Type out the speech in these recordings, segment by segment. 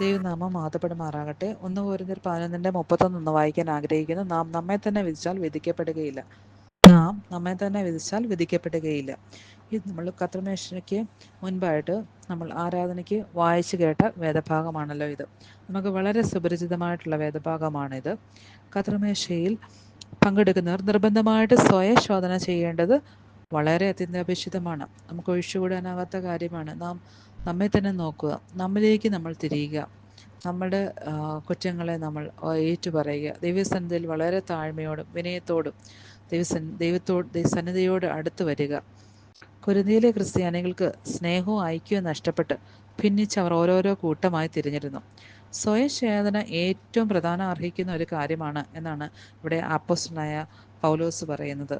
ദൈവനാമം മഹത്വപ്പെടുമാറാകട്ടെ. 1 കൊരിന്ത്യർ 11:31 വായിക്കാൻ ആഗ്രഹിക്കുന്നു. നാം നമ്മെ തന്നെ വിധിച്ചാൽ വിധിക്കപ്പെടുകയില്ല. ഇത് നമ്മൾ കർത്തൃമേശയ്ക്ക് മുൻപായിട്ട് നമ്മൾ ആരാധനയ്ക്ക് വായിച്ചു കേട്ട വേദഭാഗമാണല്ലോ ഇത്. നമുക്ക് വളരെ സുപരിചിതമായിട്ടുള്ള വേദഭാഗമാണിത്. കർത്തൃമേശയിൽ പങ്കെടുക്കുന്നവർ നിർബന്ധമായിട്ട് സ്വയശോധന ചെയ്യേണ്ടത് വളരെ അത്യന്താപേക്ഷിതമാണ്. നമുക്ക് ഒഴിച്ചുകൂടാനാകാത്ത കാര്യമാണ്. നാം നമ്മെ തന്നെ നോക്കുക, നമ്മിലേക്ക് നമ്മൾ തിരിയുക, നമ്മുടെ കുറ്റങ്ങളെ നമ്മൾ ഏറ്റുപറയുക, ദൈവസന്നിധിയിൽ വളരെ താഴ്മയോടും വിനയത്തോടും സന്നിധിയോട് അടുത്ത് വരിക. കൊരിന്ത്യയിലെ ക്രിസ്ത്യാനികൾക്ക് സ്നേഹവും ഐക്യവും നഷ്ടപ്പെട്ട് ഭിന്നിച്ച് അവർ ഓരോരോ കൂട്ടമായി തിരിഞ്ഞിരുന്നു. സ്വയശേധന ഏറ്റവും പ്രധാനം അർഹിക്കുന്ന ഒരു കാര്യമാണ് എന്നാണ് ഇവിടെ അപ്പോസ്തലനായ പൗലോസ് പറയുന്നത്.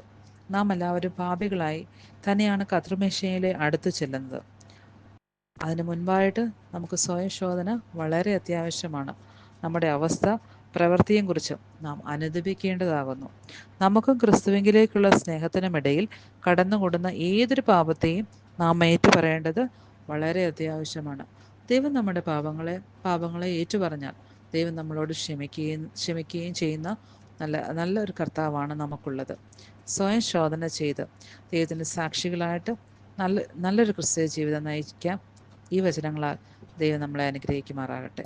നാം എല്ലാവരും പാപികളായി തന്നെയാണ് കർത്തൃമേശയിലെ അടുത്ത് ചെല്ലുന്നത്. അതിന് മുൻപായിട്ട് നമുക്ക് സ്വയശോധന വളരെ അത്യാവശ്യമാണ്. നമ്മുടെ അവസ്ഥ പ്രവൃത്തിയും കുറിച്ചും നാം അനുദപിക്കേണ്ടതാകുന്നു. നമുക്കും ക്രിസ്തുവിങ്കിലേക്കുള്ള സ്നേഹത്തിനുമിടയിൽ കടന്നുകൂടുന്ന ഏതൊരു പാപത്തെയും നാം ഏറ്റുപറയേണ്ടത് വളരെ അത്യാവശ്യമാണ്. ദൈവം നമ്മുടെ പാപങ്ങളെ ഏറ്റുപറഞ്ഞാൽ ദൈവം നമ്മളോട് ക്ഷമിക്കുകയും ചെയ്യുന്ന നല്ലൊരു കർത്താവാണ് നമുക്കുള്ളത്. സ്വയം ശോധന ചെയ്ത് ദൈവത്തിൻ്റെ സാക്ഷികളായിട്ട് നല്ലൊരു ക്രിസ്തീയ ജീവിതം നയിക്കാം. ഈ വചനങ്ങളാൽ ദൈവം നമ്മളെ അനുഗ്രഹിക്കുമാറാകട്ടെ.